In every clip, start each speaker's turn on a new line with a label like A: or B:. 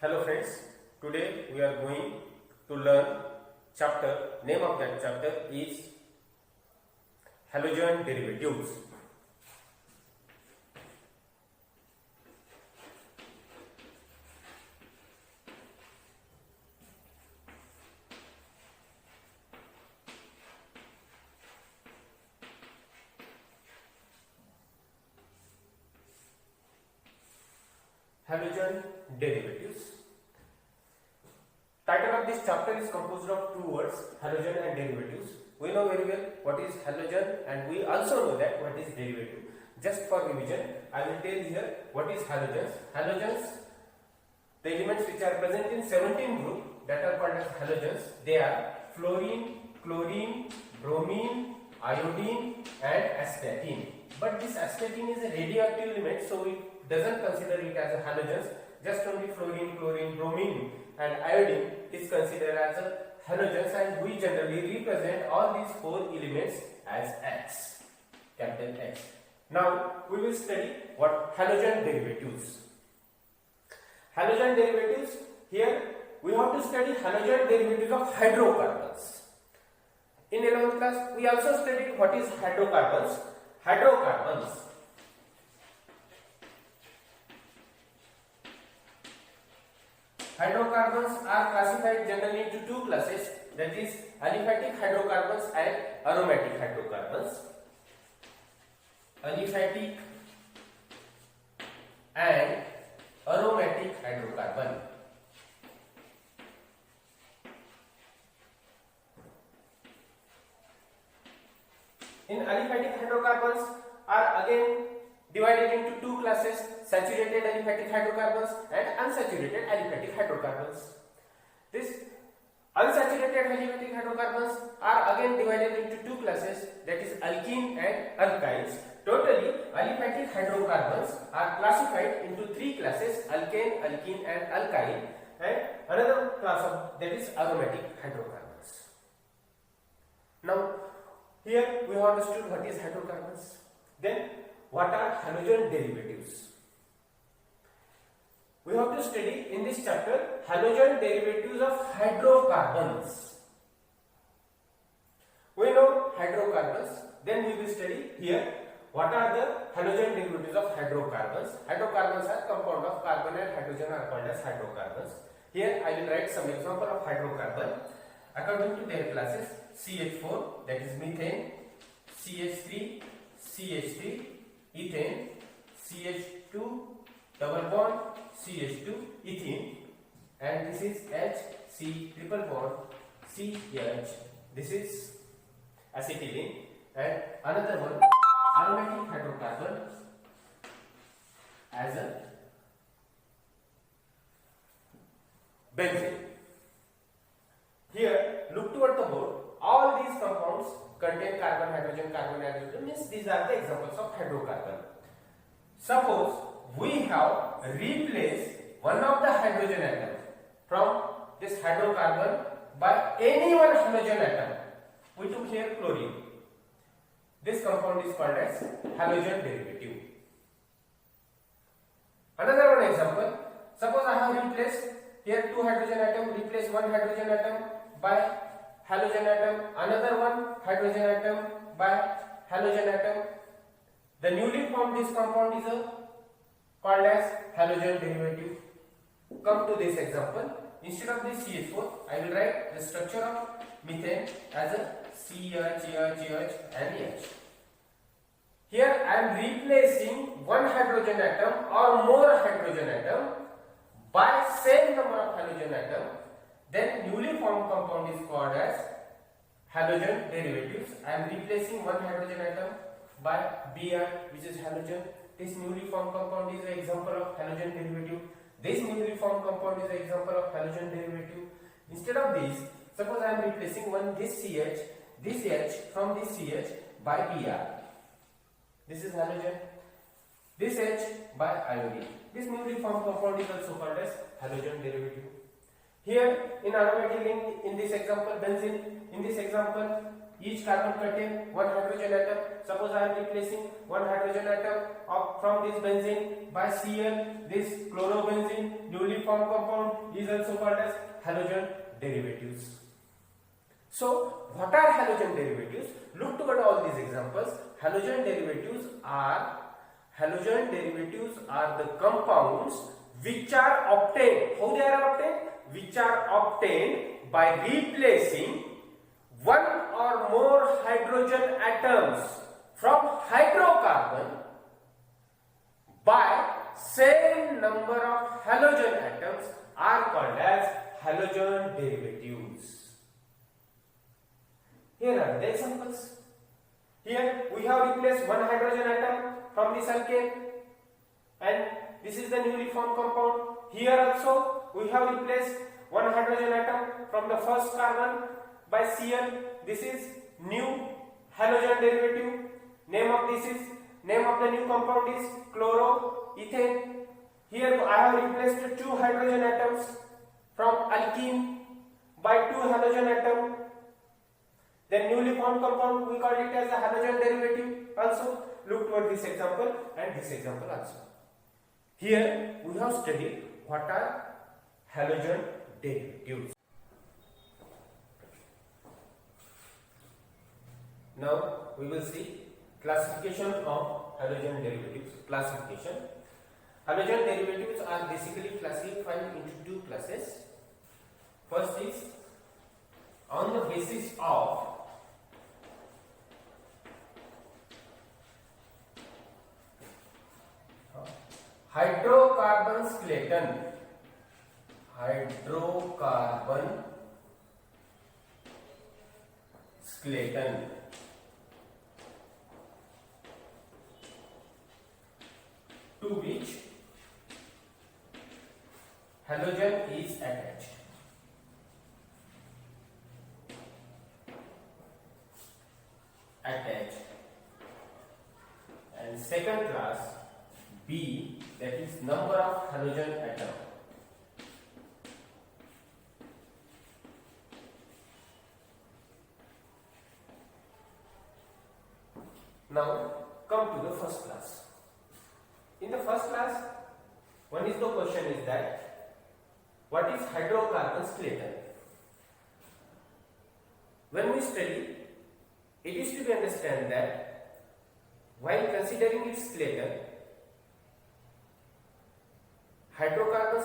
A: Hello friends, today we are going to learn chapter, name of that chapter is halogen derivatives. Halogen derivatives. Title of this chapter is composed of two words, halogen and derivatives. We know very well what is halogen and we also know that what is derivative. Just for revision, I will tell here what is halogens. Halogens, the elements which are present in 17 group that are called as halogens. They are fluorine, chlorine, bromine, iodine and astatine. But this astatine is a radioactive element, so it doesn't consider it as a halogens. Just only fluorine, chlorine, bromine and iodine is considered as a halogens, and we generally represent all these four elements as X, capital X. Now we will study what halogen derivatives. Halogen derivatives, here we have to study halogen derivatives of hydrocarbons. In 11th class we also studied what is hydrocarbons. Hydrocarbons are classified generally into two classes, that is aliphatic hydrocarbons and aromatic hydrocarbons. Aliphatic and aromatic hydrocarbon. In aliphatic hydrocarbons are again divided into two classes, saturated aliphatic hydrocarbons and unsaturated aliphatic hydrocarbons. These unsaturated aliphatic hydrocarbons are again divided into two classes, that is alkene and alkynes. Totally, aliphatic hydrocarbons are classified into three classes, alkane, alkene and alkyne, and another class of that is aromatic hydrocarbons. Now, here we have understood what is hydrocarbons. Then what are halogen derivatives? We have to study in this chapter halogen derivatives of hydrocarbons. We know hydrocarbons, then we will study here what are the halogen derivatives of hydrocarbons. Hydrocarbons are compound of carbon and hydrogen are called as hydrocarbons. Here I will write some example of hydrocarbon according to their classes. CH4, that is methane, CH3, CH3, ethane, CH2, double bond, CH2, ethene, and this is H, C, triple bond, CH, this is acetylene, and another one, aromatic hydrocarbon as a benzene. Here, look toward the board. All these compounds contain carbon, hydrogen, means these are the examples of hydrocarbon. Suppose we have replaced one of the hydrogen atom from this hydrocarbon by any one halogen atom. We took here chlorine. This compound is called as halogen derivative. Another one example. Suppose I have replaced here two hydrogen atom, replace one hydrogen atom by halogen atom, another one hydrogen atom by halogen atom. The newly formed this compound is called as halogen derivative. Come to this example. Instead of this CH4, I will write the structure of methane as a CH and H. Here I am replacing one hydrogen atom or more hydrogen atom by same number of halogen atom. Then newly formed compound is called as halogen derivatives. I am replacing one hydrogen atom by Br, which is halogen. This newly formed compound is an example of halogen derivative. This newly formed compound is an example of halogen derivative. Instead of this, suppose I am replacing this CH, this H from this CH by Br. This is halogen. This H by iodine. This newly formed compound is also called as halogen derivative. Here in aromatic, in this example benzene, in this example each carbon contain one hydrogen atom. Suppose I am replacing one hydrogen atom from this benzene by Cl. This chlorobenzene newly formed compound is also called as halogen derivatives. So what are halogen derivatives? Look toward all these examples. Halogen derivatives are the compounds which are obtained. How they are obtained? Which are obtained by replacing one or more hydrogen atoms from hydrocarbon by same number of halogen atoms are called as halogen derivatives. Here are the examples. Here we have replaced one hydrogen atom from this alkane and this is the newly formed compound. Here also we have replaced one hydrogen atom from the first carbon by Cl. This is new halogen derivative. Name of the new compound is chloroethane. Here I have replaced two hydrogen atoms from alkene by two halogen atoms. Then newly formed compound, we call it as a halogen derivative. Also look toward this example and this example also. Here we have studied what are halogen derivatives. Now we will see classification of halogen derivatives. Classification. Halogen derivatives are basically classified into two classes. First is on the basis of hydrocarbon skeleton. Hydrocarbon skeleton. To which halogen is attached. And second class B, that is number of halogen atom. Now come to the first class. In the first class, one is the question is that what is hydrocarbon skeleton? When we study, it is to be understood that while considering its skeleton,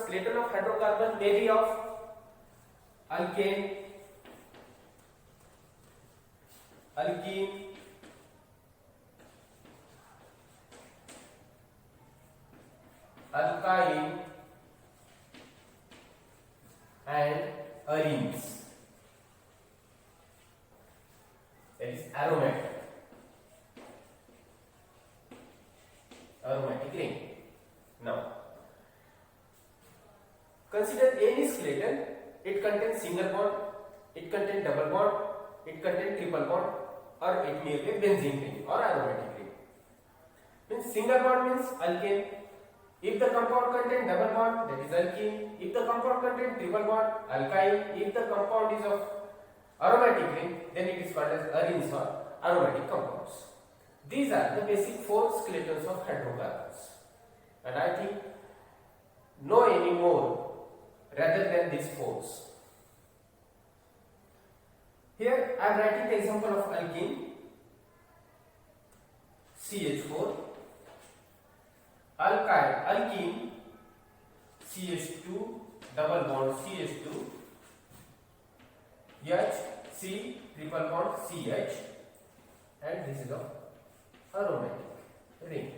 A: skeleton of hydrocarbon may be of alkane, alkene, alkyne and arenes. That is aromatic ring. Now consider any skeleton. It contains single bond, it contains double bond, it contains triple bond, or it may be benzene ring or aromatic ring. Means single bond means alkane. If the compound contains double bond, that is alkene. If the compound contains triple bond, alkyne. If the compound is of aromatic ring, then it is called as arenes or aromatic compounds. These are the basic four skeletons of hydrocarbons, and I think no any more rather than these four. Here I am writing the example of alkene, CH4, alkene, CH2, double bond CH2, H, C, triple bond CH, and this is of aromatic ring.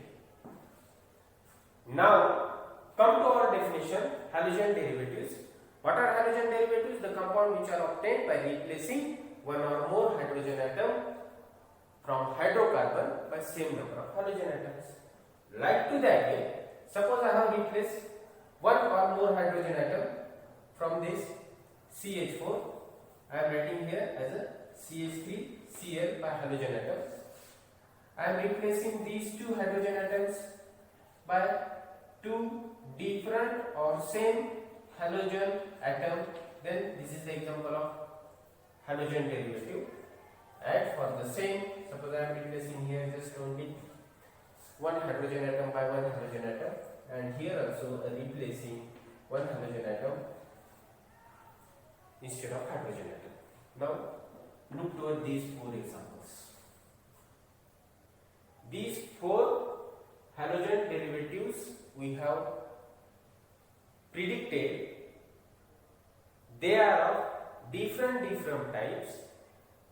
A: Now come to our definition, halogen derivatives. What are halogen derivatives? The compound which are obtained by replacing one or more hydrogen atom from hydrocarbon by same number of halogen atoms. Like to that way, suppose I have replaced one or more hydrogen atom from this CH4. I am writing here as a CH3Cl by halogen atoms. I am replacing these two hydrogen atoms by two different or same halogen atom. Then this is the example of halogen derivative at same. Suppose I am replacing here just only one hydrogen atom by one halogen atom, and here also replacing one halogen atom instead of hydrogen atom. Now look toward these four examples. These four halogen derivatives we have predicted, they are of different types,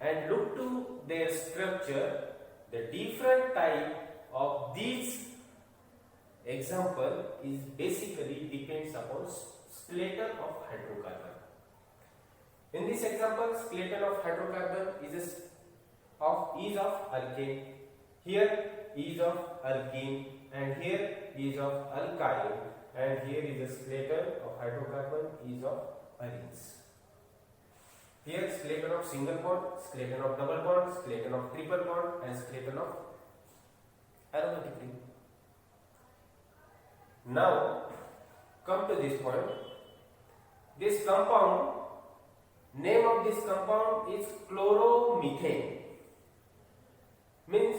A: and look to their structure. The different type of these example is basically depends upon skeleton of hydrocarbon. In this example, skeleton of hydrocarbon is of alkane. Here is of alkene, and here is of alkyl, and here is a skeleton of hydrocarbon is of arenes. Here skeleton of single bond, skeleton of double bond, skeleton of triple bond, and skeleton of aromatic ring. Now come to this point. This compound, name of this compound is chloromethane. Means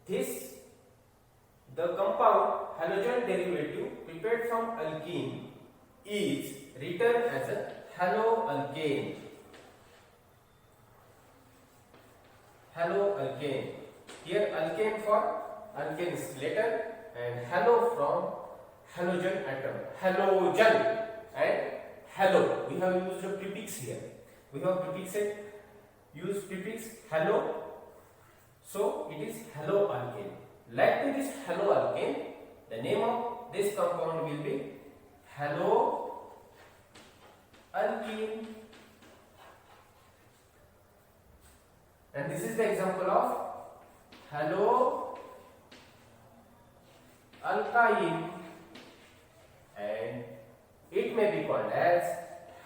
A: this, the compound halogen derivative prepared from alkene is written as a haloalkane. Haloalkane. Here alkane for alkane skeleton and halo from halogen atom. Halogen and halo. We have used a prefix here. We have prefixed, used prefix halo. So it is haloalkane. Like to this haloalkane, the name of this compound will be haloalkene. And this is the example of haloalkyne, and it may be called as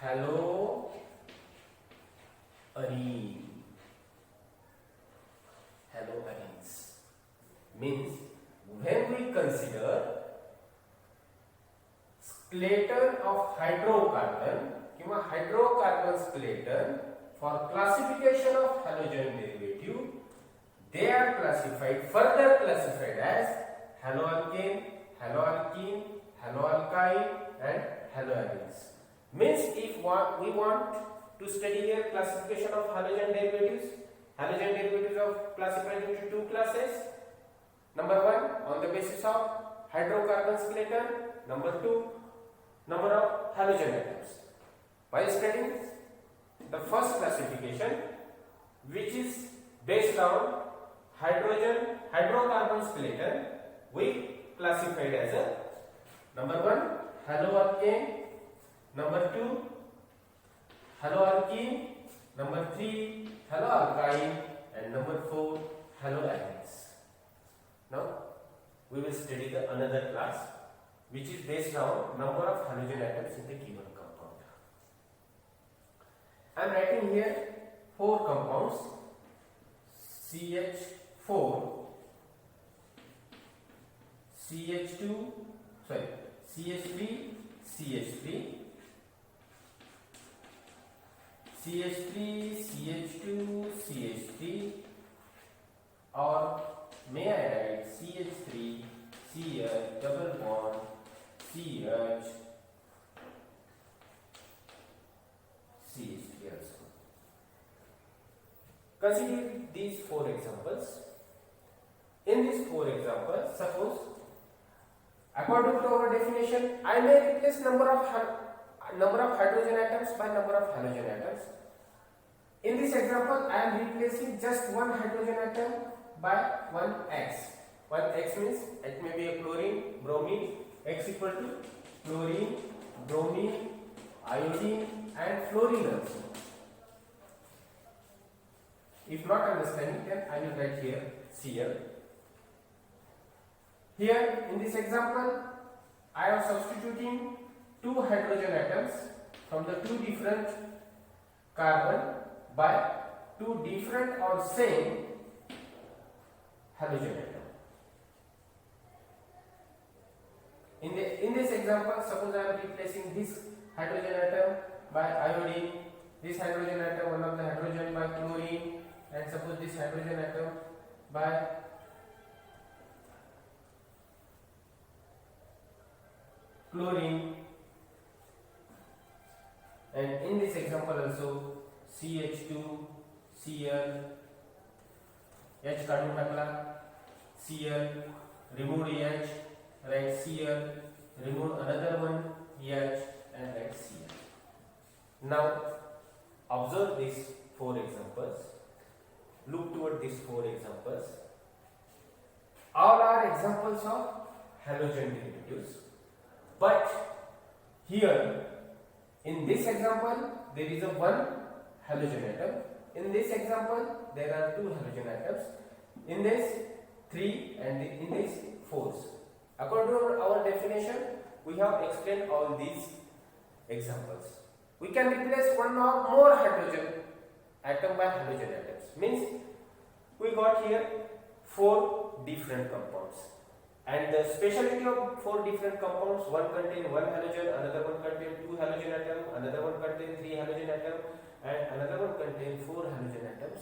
A: haloarene. Haloarenes means when we consider skeleton of hydrocarbon, hydrocarbon skeleton for classification of halogen derivative, they are further classified as haloalkane, haloalkene, haloalkyne, and haloarenes. Means if we want to study here classification of halogen derivatives are classified into two classes. Number one, on the basis of hydrocarbon skeleton. Number two, number of halogen atoms. While studying the first classification, which is based on hydrocarbon skeleton, we classified as a number one, haloalkane, number two, haloalkene, number three, haloalkyne, and number four, haloarenes. Now we will study another class which is based on number of halogen atoms in the given compound. I am writing here four compounds: CH4, CH3, CH3, CH2, CH3, or may I write CH3, CH, double bond, CH, CH3 also. Consider these four examples. In these four examples, suppose according to our definition, I may replace number of hydrogen atoms by number of halogen atoms. In this example, I am replacing just one hydrogen atom by one X. One X means it may be a chlorine, bromine. X equal to chlorine, bromine, iodine, and fluorine also. If not understanding, then I will write here Cl. Here in this example, I am substituting two hydrogen atoms from the two different carbon by two different or same halogen atom. In this example, suppose I am replacing this hydrogen atom by iodine, this hydrogen atom, one of the hydrogen by chlorine, and suppose this hydrogen atom by chlorine, and in this example also CH2 Cl, H काढून टाकला, Cl remove H, write Cl, remove another one H and write Cl. Now observe these four examples, look toward these four examples. All are examples of halogen derivatives, but here in this example there is a one halogen atom, in this example there are two halogen atoms, in this 3 and in this 4. According to our definition, we have explained all these examples. We can replace one or more hydrogen atom by halogen atoms. Means we got here 4 different compounds. And the speciality of 4 different compounds, one contain 1 halogen, another one contain 2 halogen atoms, another one contain 3 halogen atoms, and another one contain 4 halogen atoms.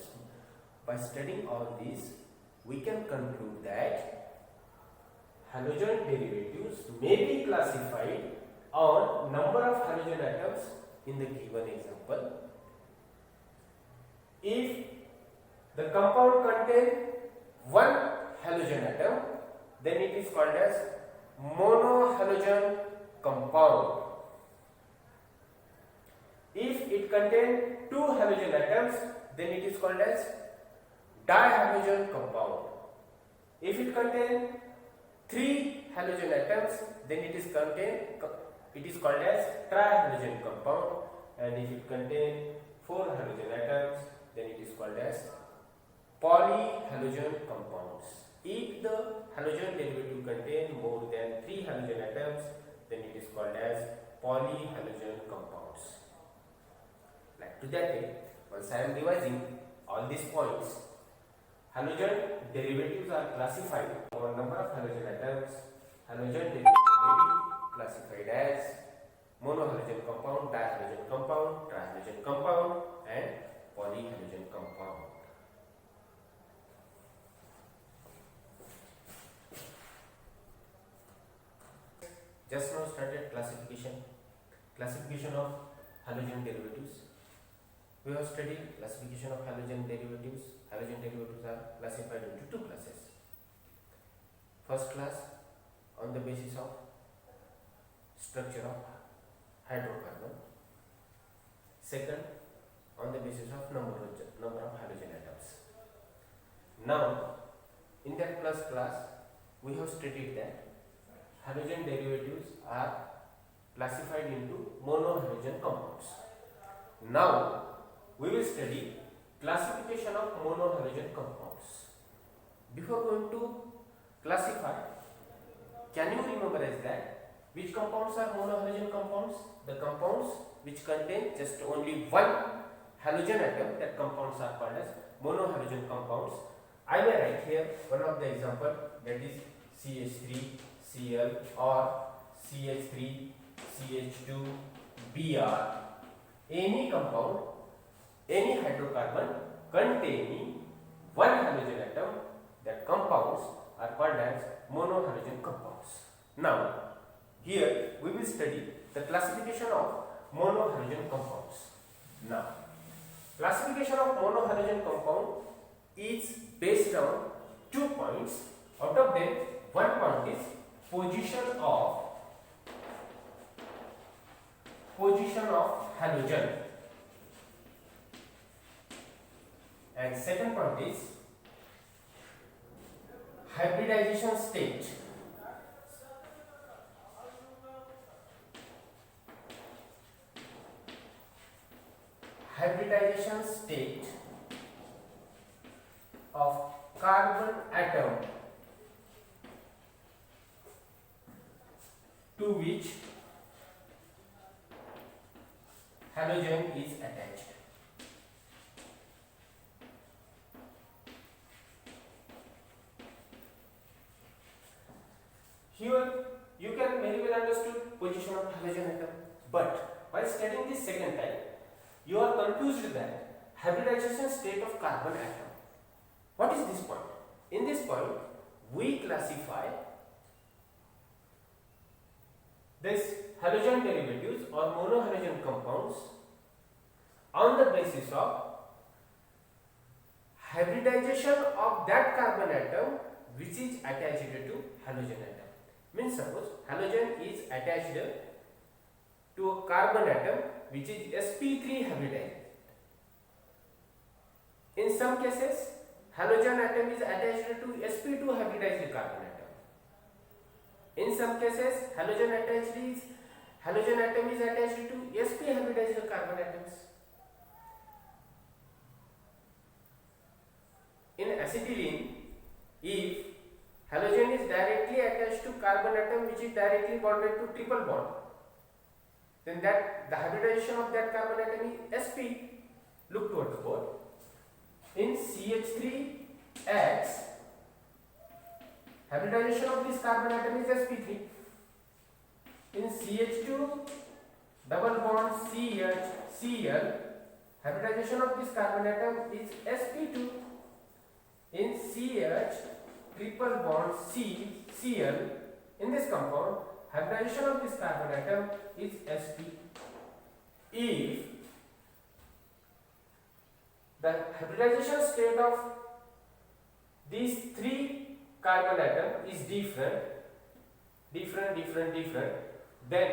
A: By studying all these, we can conclude that halogen derivatives may be classified on number of halogen atoms in the given example. If the compound contains 1 halogen atom, then it is called as monohalogen compound. If it contains 2 halogen atoms, then it is called as dihalogen compound. If it contains 3 halogen atoms, then it is called as trihalogen compound, and if it contains 4 halogen atoms, then it is called as polyhalogen compounds. If the halogen derivative contains more than 3 halogen atoms, then it is called as polyhalogen compounds. Like to that way, once I am revising all these points, halogen derivatives are classified on number of halogen atoms. Halogen derivative may be classified as monohalogen compound, dihalogen compound, trihalogen compound, and polyhalogen compound. Just now started classification of halogen derivatives. We have studied classification of halogen derivatives. Halogen derivatives are classified into 2 classes. First class on the basis of structure of hydrocarbon. Second on the basis of number of halogen atoms. Now in that first class we have studied that halogen derivatives are classified into monohalogen compounds. Now we will study classification of monohalogen compounds. Before going to classify, can you remember as that which compounds are monohalogen compounds? The compounds which contain just only one halogen atom, that compounds are called as monohalogen compounds. I may write here one of the example, that is CH3 Cl or CH3 CH2 Br. Any compound, any hydrocarbon containing one halogen atom, that compounds are called as monohalogen compounds. Now here we will study the classification of monohalogen compounds. Now classification of monohalogen compound is based on 2 points. Out of them, one point is position of halogen, and second point is hybridization state. Hybridization state of carbon atom to which halogen is attached. Here you can very well understood position of halogen atom, but while studying this second time, you are confused that hybridization state of carbon atom. What is this point? In this point, we classify this halogen derivatives or monohalogen compounds on the basis of hybridization of that carbon atom which is attached to halogen atom. Means suppose halogen is attached to a carbon atom which is sp3 hybridized. In some cases, halogen atom is attached to sp2 hybridized carbon atom. In some cases, halogen atom is attached to sp hybridized carbon atoms. In acetylene, if halogen is directly attached to carbon atom which is directly bonded to triple bond, then that the hybridization of that carbon atom is sp. Look toward the board. In CH3X, hybridization of this carbon atom is sp3. In CH2 double bond CH, hybridization of this carbon atom is sp2. In CH triple bond Cl, in this compound, hybridization of this carbon atom is sp. If the hybridization state of these three carbon atom is different, then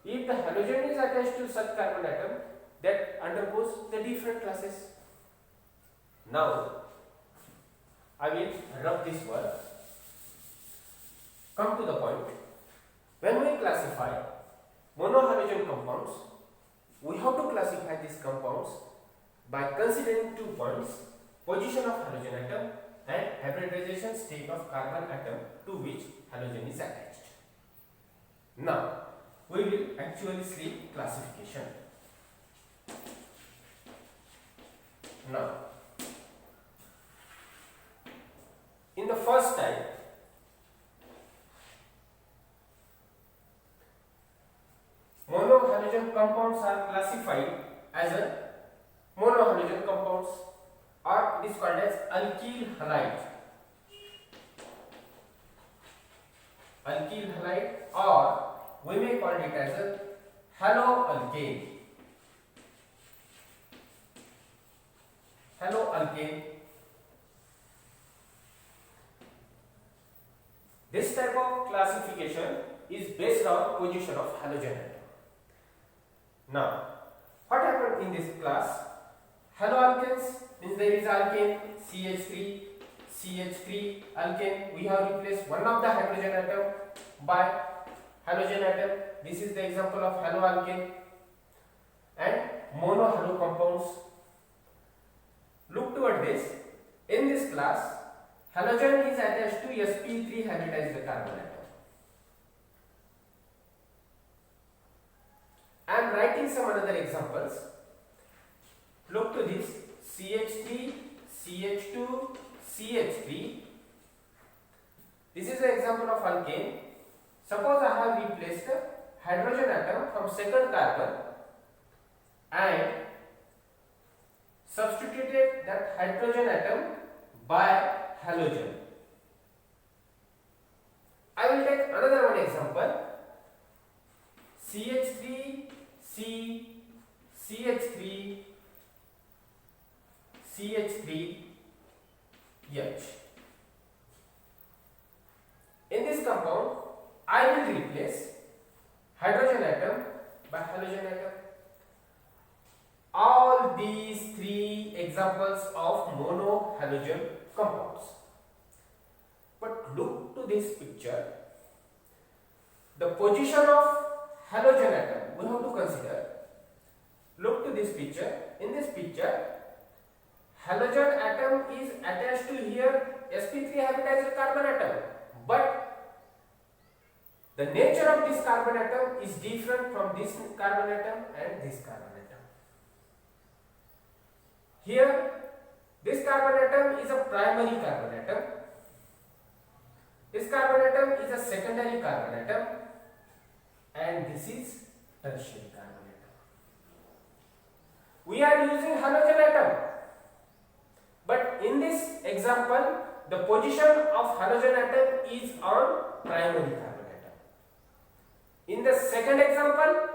A: if the halogen is attached to such carbon atom, that undergoes the different classes. Now I will rub this word. Come to the point. When we classify monohalogen compounds, we have to classify these compounds by considering 2 points: position of halogen atom and hybridization state of carbon atom to which halogen is attached. Now we will actually see classification. Now, in the first type, monohalogen compounds are classified as a monohalogen compounds, or it is called as alkyl halide. Alkyl halide, or we may call it as a haloalkane. Haloalkane. This type of classification is based on position of halogen atom. Now, what happened in this class? Haloalkanes means there is alkane CH3 alkane. We have replaced one of the hydrogen atom by halogen atom. This is the example of haloalkane. And monohalo compounds. Look toward this. In this class, halogen is attached to sp3 hybridized carbon atom. I am writing some another examples. Look to this: CH3, CH2, CH3. This is an example of alkane. Suppose I have replaced the hydrogen atom from second carbon and substituted that hydrogen atom by halogen. I will take another one example: CH3, CH3, CH3H. In this compound, I will replace hydrogen atom by halogen atom. All these three examples of monohalogen compounds. But look to this picture. The position of halogen atom we have to consider. Look to this picture. In this picture, halogen atom is attached to here sp3 hybridized carbon atom, but the nature of this carbon atom is different from this carbon atom and this carbon atom. Here, this carbon atom is a primary carbon atom. This carbon atom is a secondary carbon atom, and this is tertiary carbon atom. we are using halogen atom. But in this example, the position of halogen atom is on primary carbon atom. In the second example,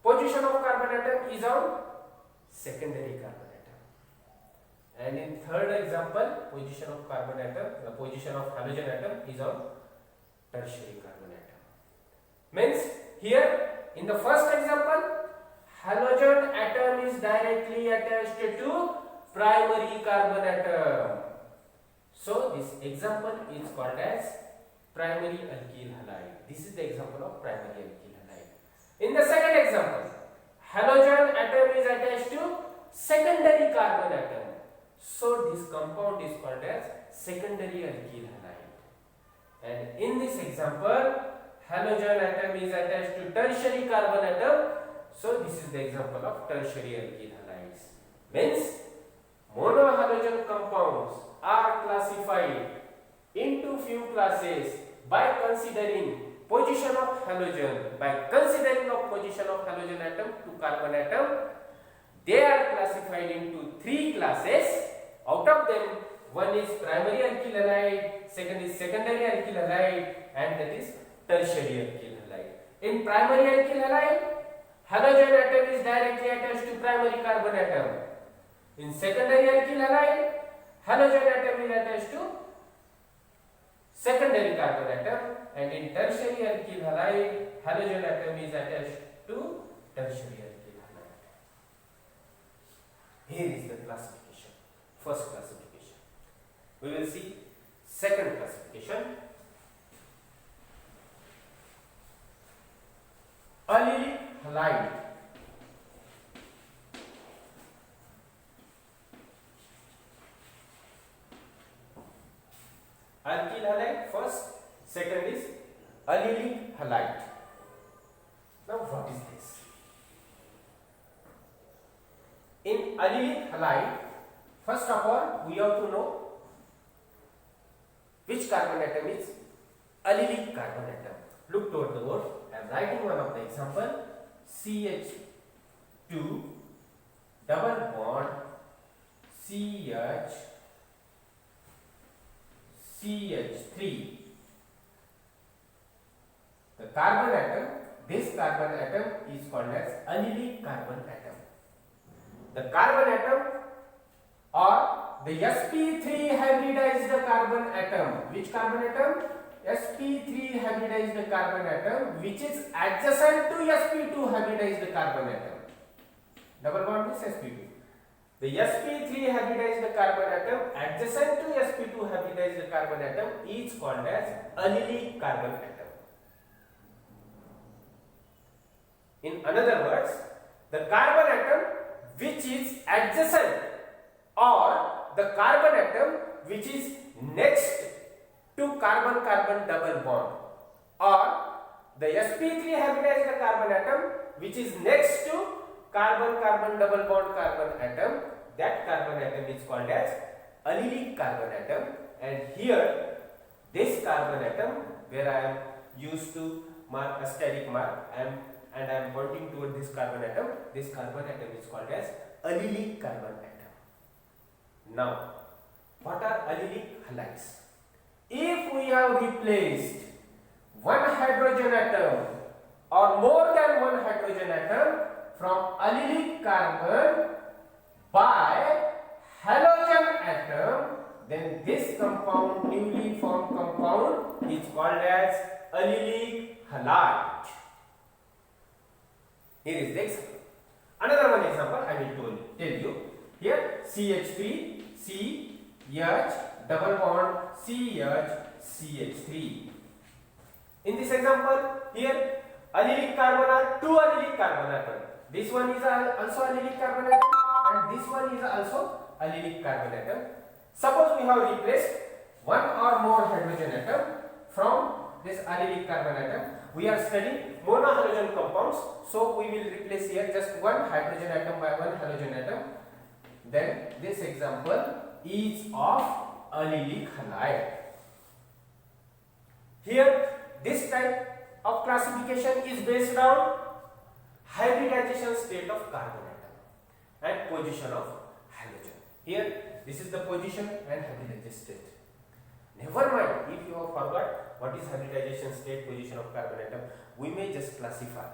A: position of carbon atom is on secondary carbon atom. And in third example, position of carbon atom, the position of halogen atom is on tertiary carbon atom. Means here in the first example, halogen atom is directly attached to primary carbon atom. So this example is called as primary alkyl halide. This is the example of primary alkyl halide. In the second example, halogen atom is attached to secondary carbon atom. So this compound is called as secondary alkyl halide. And in this example, halogen atom is attached to tertiary carbon atom. So this is the example of tertiary alkyl halides. Means monohalogen compounds are classified into few classes by considering position of halogen. By considering of position of halogen atom to carbon atom, they are classified into three classes. Out of them, one is primary alkyl halide, second is secondary alkyl halide, and that is tertiary alkyl halide. In primary alkyl halide, halogen atom is directly attached to primary carbon atom. In secondary alkyl halide, halogen atom is attached to secondary carbon atom, and in tertiary alkyl halide, halogen atom is attached to tertiary alkyl halide. Here is the classification, first classification. We will see second classification. Allylic halide. Alkyl halide first, second is allylic halide. Now what is this? In allylic halide, first of all we have to know which carbon atom is allylic carbon atom. Look toward the board. I am writing one of the example. CH2 double bond CH3. The carbon atom, this carbon atom is called as allylic carbon atom. The carbon atom or the sp3 hybridized carbon atom. Which carbon atom? sp3 hybridized carbon atom, which is adjacent to sp2 hybridized carbon atom. Double bond is sp2. The sp3 hybridized carbon atom adjacent to sp2 hybridized carbon atom is called as allylic carbon atom. In other words, the carbon atom which is adjacent or the carbon atom which is next to carbon-carbon double bond, or the sp3 hybridized carbon atom which is next to carbon-carbon double bond carbon atom, that carbon atom is called as allylic carbon atom. And here this carbon atom, where I am used to mark a steric mark, and I am pointing toward this carbon atom is called as allylic carbon atom. Now what are allylic halides? If we have replaced one hydrogen atom or more than one hydrogen atom from allylic carbon by halogen atom, then this compound, newly formed compound, is called as allylic halide. Here is the example. Another one example I will tell you. Here CH3, CH double bond CH3. In this example, here allylic carbon are two allylic carbon atom. This one is also allylic carbon atom and this one is also allylic carbon atom. Suppose we have replaced one or more hydrogen atom from this allylic carbon atom. We are studying monohalogen compounds, so we will replace here just one hydrogen atom by one halogen atom. Then this example is of allylic halide. Here this type of classification is based on hybridization state of carbon atom. and position of halogen. Here, this is the position and hybridization state. Never mind if you have forgot what is hybridization state, position of carbon atom, we may just classify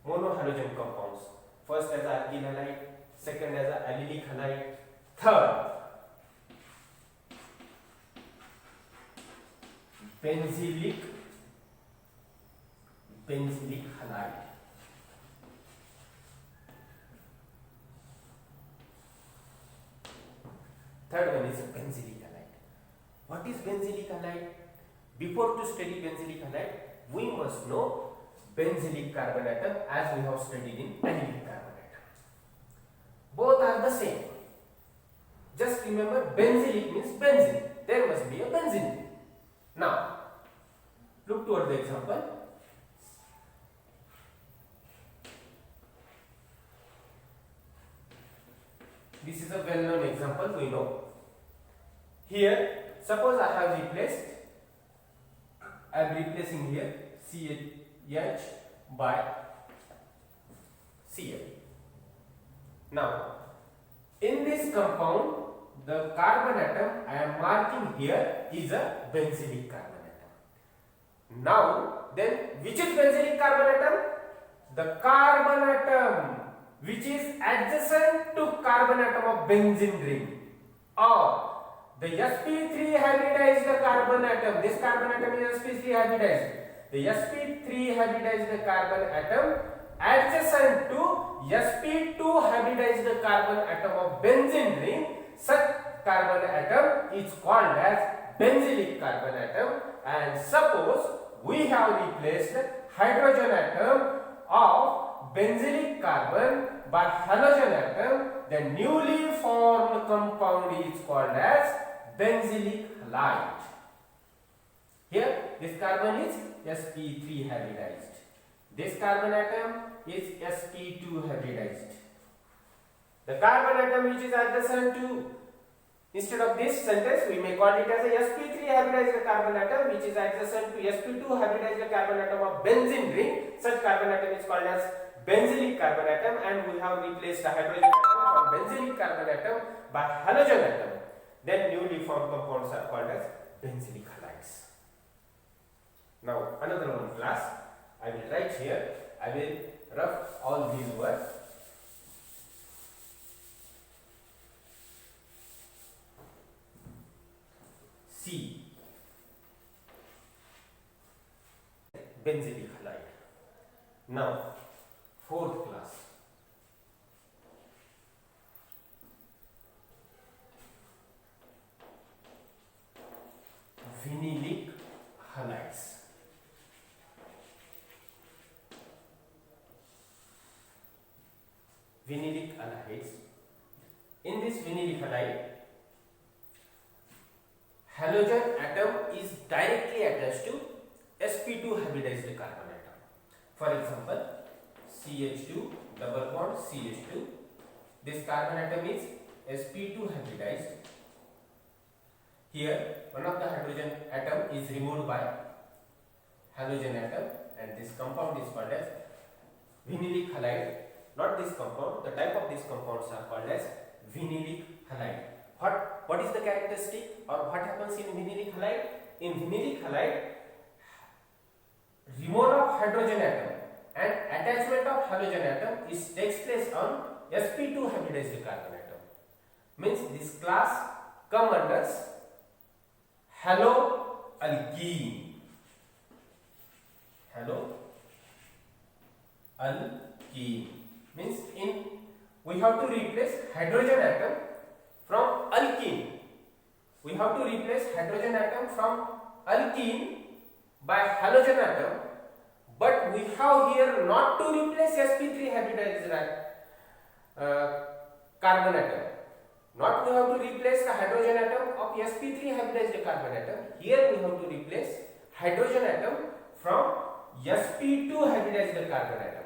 A: monohalogen compounds. First as alkyl halide, second as allylic halide, third benzylic halide. Third one is benzylic halide. What is benzylic halide? Before to study benzylic halide, we must know benzylic carbon atom as we have studied in allylic carbon atom. Both are the same. Just remember, benzylic means benzene. There must be a benzene. Now, look toward the example. This is a well-known example, we know. Here, suppose I am replacing here CH by Cl. Now, in this compound, the carbon atom I am marking here is a benzylic carbon atom. Now, then which is benzylic carbon atom? The carbon atom which is adjacent to carbon atom of benzene ring, or the sp3 hybridized carbon atom. This carbon atom is sp3 hybridized. The sp3 hybridized carbon atom adjacent to sp2 hybridized carbon atom of benzene ring. Such carbon atom is called as benzylic carbon atom. And suppose we have replaced hydrogen atom of benzylic carbon by halogen atom, the newly formed compound is called as benzylic halide. Here, this carbon is sp3 hybridized. This carbon atom is sp2 hybridized. The carbon atom which is adjacent to, instead of this sentence, we may call it as a sp3 hybridized carbon atom which is adjacent to sp2 hybridized carbon atom of benzene ring. Such carbon atom is called as benzylic carbon atom, and we have replaced the hydrogen atom from benzylic carbon atom by halogen atom. Then newly formed compounds are called as benzylic halides. Now another one class, I will write here, I will rough all these words. C, benzylic halide. Now fourth class, vinylic halides. Vinylic halides. In this vinylic halide, halogen atom is directly attached to sp2 hybridized carbon atom. For example, CH2 double bond CH2. This carbon atom is sp2 hybridized. Here, one of the hydrogen atom is removed by halogen atom, and this compound is called as vinylic halide. Not this compound, the type of these compounds are called as vinylic halide. What is the characteristic, or what happens in vinylic halide? In vinylic halide, removal of hydrogen atom and attachment of halogen atom takes place on sp2 hybridized carbon atom. Means this class comes under haloalkene. Haloalkene means we have to replace hydrogen atom from alkene. We have to replace hydrogen atom from alkene by halogen atom, but we have here not to replace sp3 hybridized carbon atom. Not we have to replace the hydrogen atom of sp3 hybridized carbon atom. Here we have to replace hydrogen atom from sp2 hybridized carbon atom.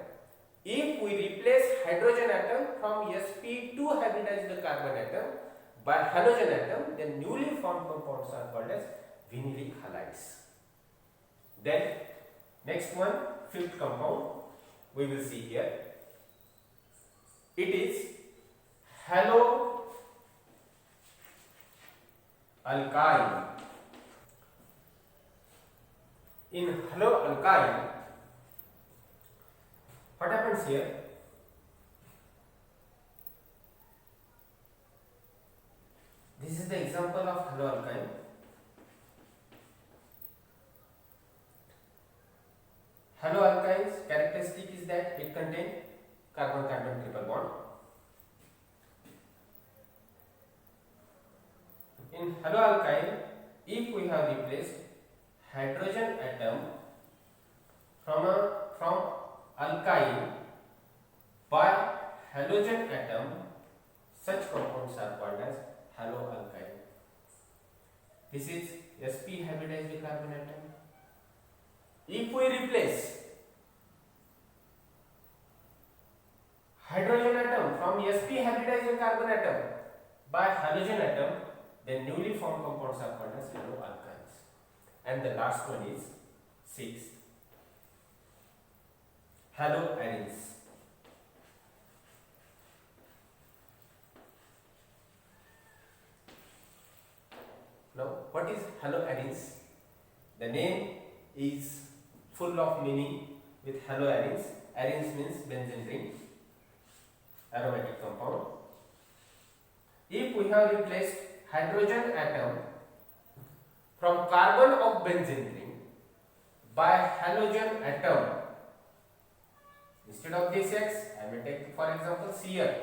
A: If we replace hydrogen atom from sp2 hybridized carbon atom by halogen atom, then newly formed compounds are called as vinylic halides. Then next one, fifth compound we will see here. it is haloalkyne. In haloalkyne, what happens here? This is the example of haloalkyne. Haloalkyne's characteristic is that it contains carbon-carbon triple bond. In haloalkyne, if we have replaced hydrogen atom from alkyne by halogen atom, such compounds are called as haloalkyne. This is sp hybridized carbon atom. If we replace hydrogen atom from sp hybridized carbon atom by halogen atom, then newly formed compounds are called as haloalkynes. And the last one is 6, haloarenes. Now, what is haloarenes? The name is full of meaning with haloarenes. Arenes means benzene ring, aromatic compound. If we have replaced hydrogen atom from carbon of benzene ring by halogen atom, instead of this X, I may take for example Cl,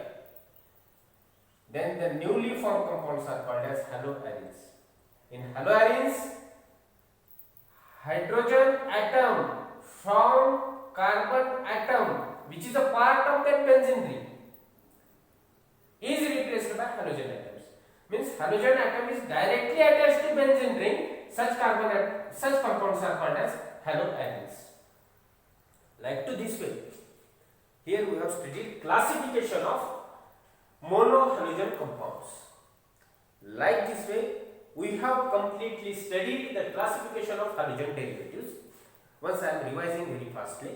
A: then the newly formed compounds are called as haloarenes. In haloarenes, hydrogen atom from carbon atom, which is a part of that benzene ring, is replaced by halogen atoms. Means halogen atom is directly attached to benzene ring. Such compounds are called as haloarenes. Like to this way. Here we have studied classification of monohalogen compounds. Like this way, we have completely studied the classification of halogen derivatives. Once I am revising very fastly.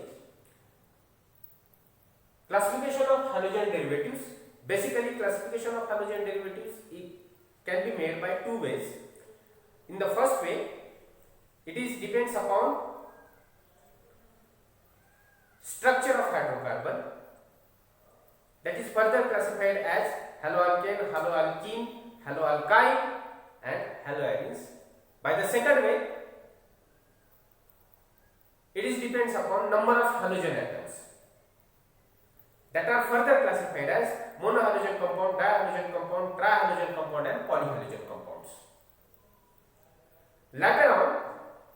A: Classification of halogen derivatives. Basically, classification of halogen derivatives can be made by two ways. In the first way, it depends upon structure of hydrocarbon, that is further classified as haloalkane, haloalkene, haloalkyne and haloarenes. By the second way, it depends upon number of halogen atoms, that are further classified as monohalogen compound, dihalogen compound, trihalogen compound and polyhalogen compounds. Later on,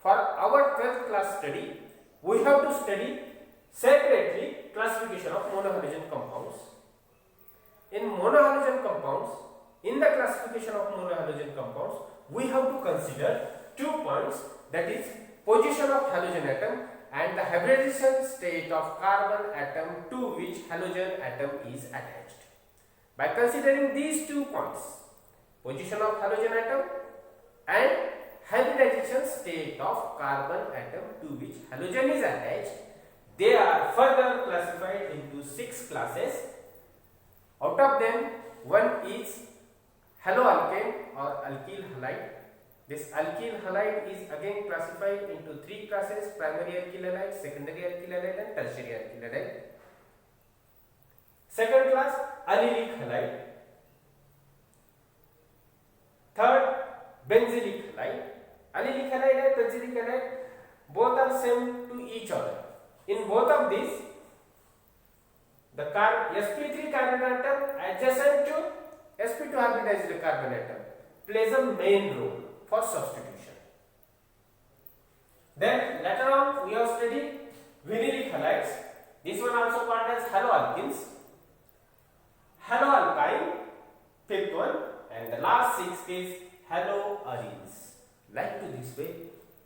A: for our 12th class study, we have to study separately classification of monohalogen compounds. In monohalogen compounds, in the classification of monohalogen compounds, we have to consider 2 points, that is position of halogen atom and the hybridization state of carbon atom to which halogen atom is attached. By considering these 2 points, position of halogen atom and hybridization state of carbon atom to which halogen is attached, they are further classified into 6 classes. Out of them, one is haloalkane or alkyl halide. This alkyl halide is again classified into 3 classes: primary alkyl halide, secondary alkyl halide and tertiary alkyl halide. Second class, allylic halide. Third, benzylic halide. Allylic halide and benzylic halide both are same to each other. In both of these, the sp3 carbon atom adjacent to sp2 hybridized carbon atom plays a main role for substitution. Then later on we have studied vinylic halides. This one also called as haloalkenes, haloalkyne, fifth one, and the last 6 is haloarenes. Like to this way,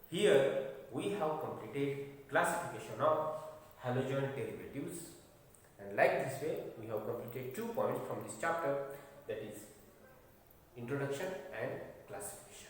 A: here we have completed classification of halogen derivatives, and like this way we have completed 2 points from this chapter, that is introduction and classification.